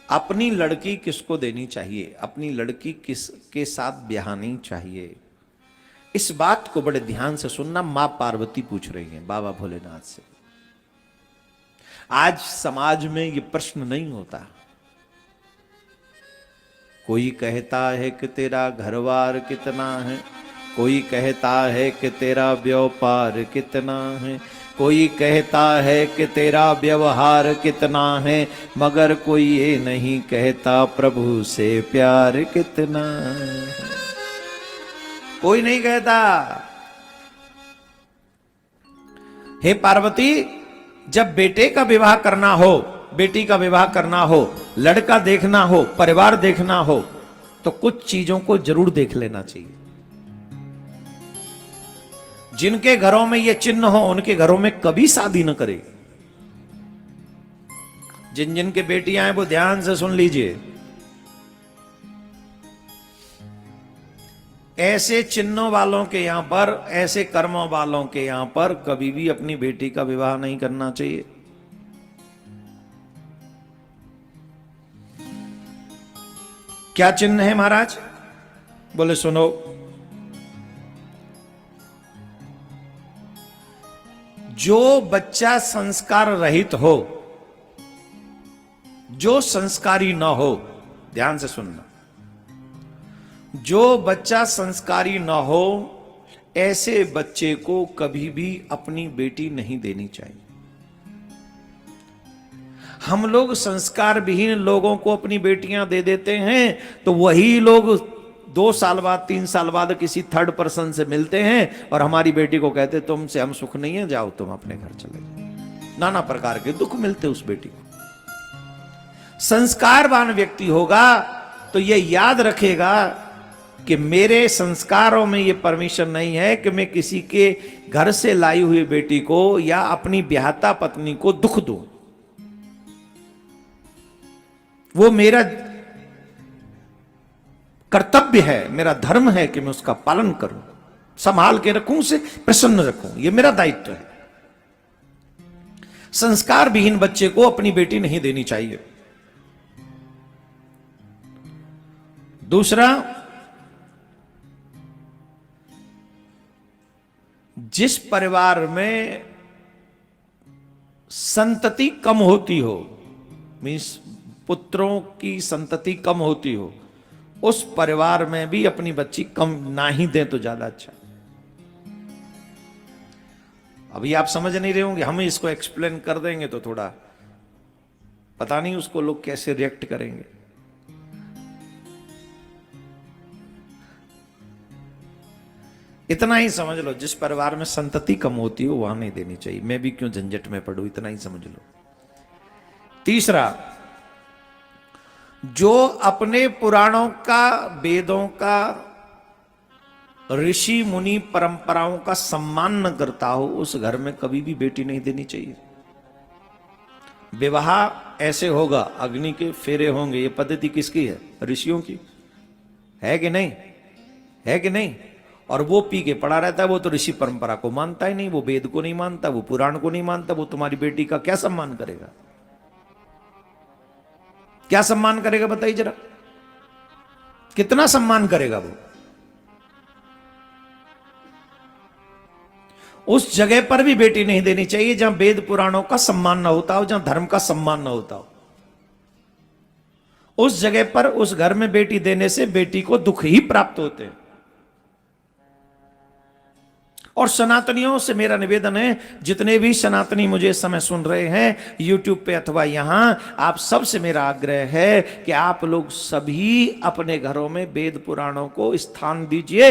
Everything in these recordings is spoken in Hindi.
अपनी लड़की किसको देनी चाहिए, अपनी लड़की किसके साथ ब्याहनी चाहिए, इस बात को बड़े ध्यान से सुनना। मां पार्वती पूछ रही हैं बाबा भोलेनाथ से। आज समाज में ये प्रश्न नहीं होता। कोई कहता है कि तेरा घरवार कितना है, कोई कहता है कि तेरा व्यापार कितना है, कोई कहता है कि तेरा व्यवहार कितना है, मगर कोई ये नहीं कहता प्रभु से प्यार कितना है। कोई नहीं कहता। हे पार्वती, जब बेटे का विवाह करना हो, बेटी का विवाह करना हो, लड़का देखना हो, परिवार देखना हो, तो कुछ चीजों को जरूर देख लेना चाहिए। जिनके घरों में ये चिन्ह हो उनके घरों में कभी शादी न करे। जिन जिन के बेटियां हैं वो ध्यान से सुन लीजिए। ऐसे चिन्हों वालों के यहां पर, ऐसे कर्मों वालों के यहां पर कभी भी अपनी बेटी का विवाह नहीं करना चाहिए। क्या चिन्ह है महाराज? बोले सुनो, जो बच्चा संस्कार रहित हो, जो संस्कारी न हो, ध्यान से सुनना, जो बच्चा संस्कारी न हो, ऐसे बच्चे को कभी भी अपनी बेटी नहीं देनी चाहिए। हम लोग संस्कार विहीन लोगों को अपनी बेटियां दे देते हैं, तो वही लोग 2 साल बाद 3 साल बाद किसी थर्ड पर्सन से मिलते हैं और हमारी बेटी को कहते तुमसे हम सुख नहीं है, जाओ तुम अपने घर चले जाओ। नाना प्रकार के दुख मिलते उस बेटी को। संस्कारवान व्यक्ति होगा तो यह याद रखेगा कि मेरे संस्कारों में यह परमिशन नहीं है कि मैं किसी के घर से लाई हुई बेटी को या अपनी ब्याहता पत्नी को दुख दूं। वो मेरा कर्तव्य है, मेरा धर्म है कि मैं उसका पालन करूं, संभाल के रखूं, उसे प्रसन्न रखूं, यह मेरा दायित्व है। संस्कार विहीन बच्चे को अपनी बेटी नहीं देनी चाहिए। दूसरा, जिस परिवार में संतति कम होती हो, मीन्स पुत्रों की संतति कम होती हो, उस परिवार में भी अपनी बच्ची कम ना ही दें तो ज्यादा अच्छा। अभी आप समझ नहीं रहे होंगे, हम इसको एक्सप्लेन कर देंगे तो थोड़ा पता नहीं उसको लोग कैसे रिएक्ट करेंगे। इतना ही समझ लो, जिस परिवार में संतति कम होती हो वहां नहीं देनी चाहिए। मैं भी क्यों झंझट में पड़ूं, इतना ही समझ लो। तीसरा, जो अपने पुराणों का, वेदों का, ऋषि मुनि परंपराओं का सम्मान न करता हो, उस घर में कभी भी बेटी नहीं देनी चाहिए। विवाह ऐसे होगा, अग्नि के फेरे होंगे, ये पद्धति किसकी है? ऋषियों की है कि नहीं? है कि नहीं? और वो पी के पड़ा रहता है, वो तो ऋषि परंपरा को मानता ही नहीं, वो वेद को नहीं मानता, वो पुराण को नहीं मानता, वो तुम्हारी बेटी का क्या सम्मान करेगा? क्या सम्मान करेगा बताइए जरा, कितना सम्मान करेगा वो? उस जगह पर भी बेटी नहीं देनी चाहिए जहां वेद पुराणों का सम्मान ना होता हो, जहां धर्म का सम्मान ना होता हो। उस जगह पर, उस घर में बेटी देने से बेटी को दुख ही प्राप्त होते हैं। और सनातनियों से मेरा निवेदन है, जितने भी सनातनी मुझे इस समय सुन रहे हैं YouTube पे अथवा यहां, आप सबसे मेरा आग्रह है कि आप लोग सभी अपने घरों में वेद पुराणों को स्थान दीजिए।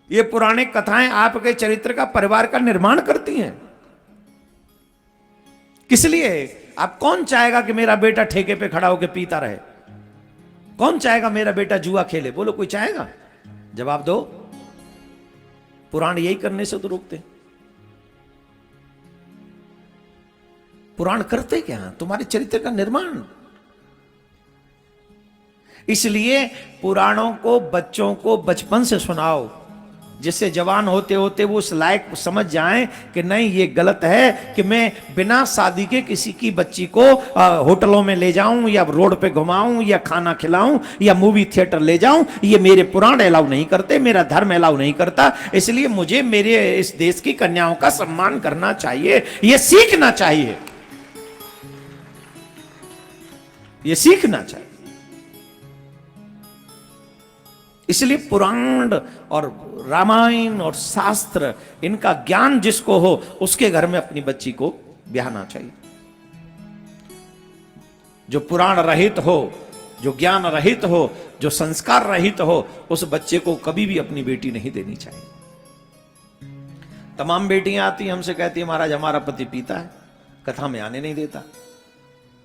ये पुराने कथाएं आपके चरित्र का, परिवार का निर्माण करती हैं। किस लिए? आप कौन चाहेगा कि मेरा बेटा ठेके पे खड़ा होकर पीता रहे? कौन चाहेगा मेरा बेटा जुआ खेले? बोलो, कोई चाहेगा? जवाब दो। पुराण यही करने से तो रोकते। पुराण करते क्या? तुम्हारे चरित्र का निर्माण। इसलिए पुराणों को बच्चों को बचपन से सुनाओ, जिससे जवान होते होते वो उस लायक समझ जाएं कि नहीं ये गलत है कि मैं बिना शादी के किसी की बच्ची को होटलों में ले जाऊं या रोड पे घुमाऊं या खाना खिलाऊं या मूवी थिएटर ले जाऊं। ये मेरे पुराण अलाउ नहीं करते, मेरा धर्म अलाउ नहीं करता। इसलिए मुझे मेरे इस देश की कन्याओं का सम्मान करना चाहिए, ये सीखना चाहिए, ये सीखना चाहिए। इसलिए पुराण और रामायण और शास्त्र इनका ज्ञान जिसको हो उसके घर में अपनी बच्ची को ब्याहना चाहिए। जो पुराण रहित हो, जो ज्ञान रहित हो, जो संस्कार रहित हो, उस बच्चे को कभी भी अपनी बेटी नहीं देनी चाहिए। तमाम बेटियां आती हमसे कहती है महाराज हमारा पति पीता है, कथा में आने नहीं देता।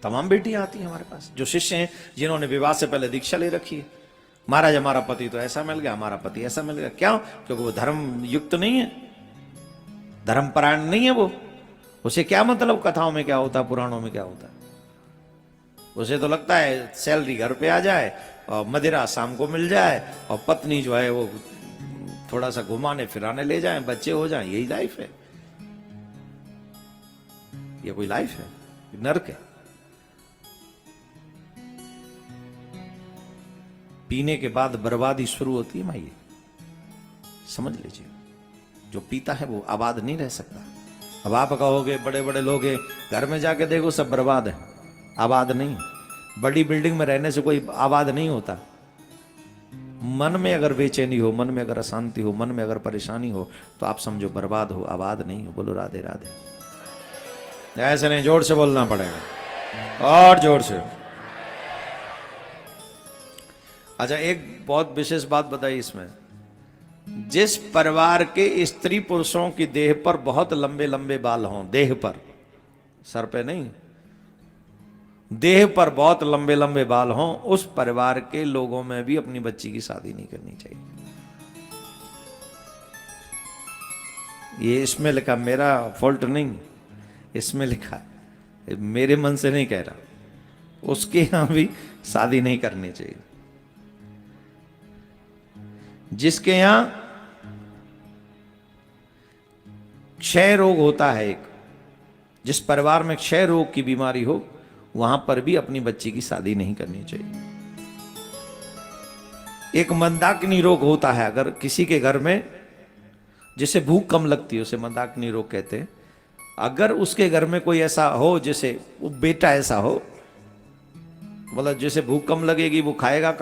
तमाम बेटियां आती हैं हमारे पास, जो शिष्य हैं जिन्होंने विवाह से पहले दीक्षा ले रखी है। महाराज हमारा पति तो ऐसा मिल गया, हमारा पति ऐसा मिल गया। क्यों? क्योंकि वो धर्म युक्त नहीं है, धर्मपरायण नहीं है वो। उसे क्या मतलब कथाओं में क्या होता, पुराणों में क्या होता। उसे तो लगता है सैलरी घर पे आ जाए और मदिरा शाम को मिल जाए और पत्नी जो है वो थोड़ा सा घुमाने फिराने ले जाए, बच्चे हो जाए, यही लाइफ है। ये कोई लाइफ है? नर्क है। पीने के बाद बर्बादी शुरू होती है माइए, समझ लीजिए। जो पीता है वो आबाद नहीं रह सकता। अब आप कहोगे बड़े बड़े लोग हैं, घर में जाके देखो सब बर्बाद है, आबाद नहीं। बड़ी बिल्डिंग में रहने से कोई आबाद नहीं होता। मन में अगर बेचैनी हो, मन में अगर अशांति हो, मन में अगर परेशानी हो, तो आप समझो बर्बाद हो, आबाद नहीं हो। बोलो राधे राधे। ऐसे नहीं, जोर से बोलना पड़ेगा और जोर से। अच्छा, एक बहुत विशेष बात बताई इसमें। जिस परिवार के स्त्री पुरुषों की देह पर बहुत लंबे लंबे बाल हों, देह पर, सर पे नहीं, देह पर बहुत लंबे लंबे बाल हों, उस परिवार के लोगों में भी अपनी बच्ची की शादी नहीं करनी चाहिए। ये इसमें लिखा, मेरा फॉल्ट नहीं, इसमें लिखा, मेरे मन से नहीं कह रहा। उसके यहां भी शादी नहीं करनी चाहिए। जिसके यहां क्षय रोग होता है, एक जिस परिवार में क्षय रोग की बीमारी हो, वहां पर भी अपनी बच्ची की शादी नहीं करनी चाहिए। एक मंदाकिनी रोग होता है, अगर किसी के घर में, जिसे भूख कम लगती है उसे मंदाकिनी रोग कहते हैं। अगर उसके घर में कोई ऐसा हो, जैसे वो बेटा ऐसा हो, मतलब जैसे भूख कम लगेगी, वो खाएगा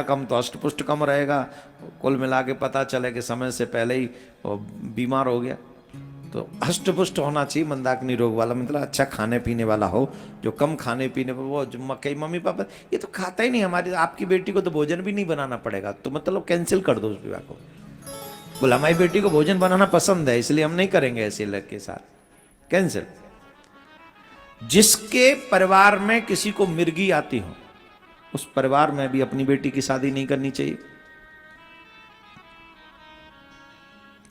कम तो अष्ट पुष्ट कम रहेगा। कुल मिला के पता चले कि समय से पहले ही बीमार हो गया। तो अष्ट पुष्ट होना चाहिए मंदाकिनी रोग वाला, मतलब अच्छा खाने पीने वाला हो। जो कम खाने पीने पर, वो कई मम्मी पापा ये तो खाता ही नहीं, हमारी आपकी बेटी को तो भोजन भी नहीं बनाना पड़ेगा, तो मतलब कैंसिल कर दो उस विवाह को। बोला हमारी बेटी को भोजन बनाना पसंद है, इसलिए हम नहीं करेंगे ऐसे लड़के के साथ, कैंसिल। जिसके परिवार में किसी को मिर्गी आती हो, उस परिवार में भी अपनी बेटी की शादी नहीं करनी चाहिए।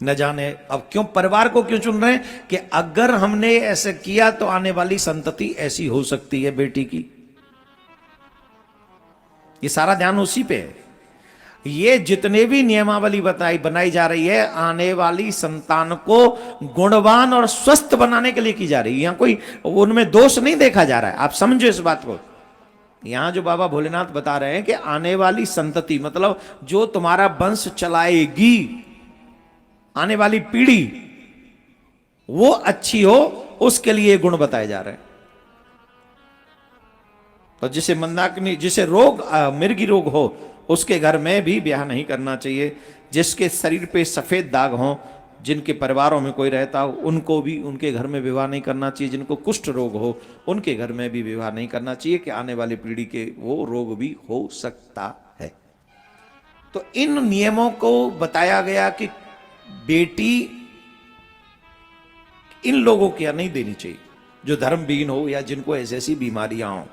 न जाने अब क्यों परिवार को क्यों चुन रहे हैं कि अगर हमने ऐसे किया तो आने वाली संतति ऐसी हो सकती है बेटी की। ये सारा ध्यान उसी पे है। ये जितने भी नियमावली बनाई जा रही है, आने वाली संतान को गुणवान और स्वस्थ बनाने के लिए की जा रही है। यहां कोई उनमें दोष नहीं देखा जा रहा है, आप समझो इस बात को। यहां जो बाबा भोलेनाथ बता रहे हैं कि आने वाली संतति, मतलब जो तुम्हारा वंश चलाएगी, आने वाली पीढ़ी वो अच्छी हो, उसके लिए गुण बताए जा रहे हैं। तो जिसे मंदाकिनी, जिसे रोग मिर्गी रोग हो, उसके घर में भी ब्याह नहीं करना चाहिए। जिसके शरीर पे सफेद दाग हों, जिनके परिवारों में कोई रहता हो, उनको भी उनके घर में विवाह नहीं करना चाहिए। जिनको कुष्ठ रोग हो, उनके घर में भी विवाह नहीं करना चाहिए कि आने वाली पीढ़ी के वो रोग भी हो सकता है। तो इन नियमों को बताया गया कि बेटी इन लोगों की नहीं देनी चाहिए जो धर्मविहीन हो या जिनको ऐसी ऐसी बीमारियां हो।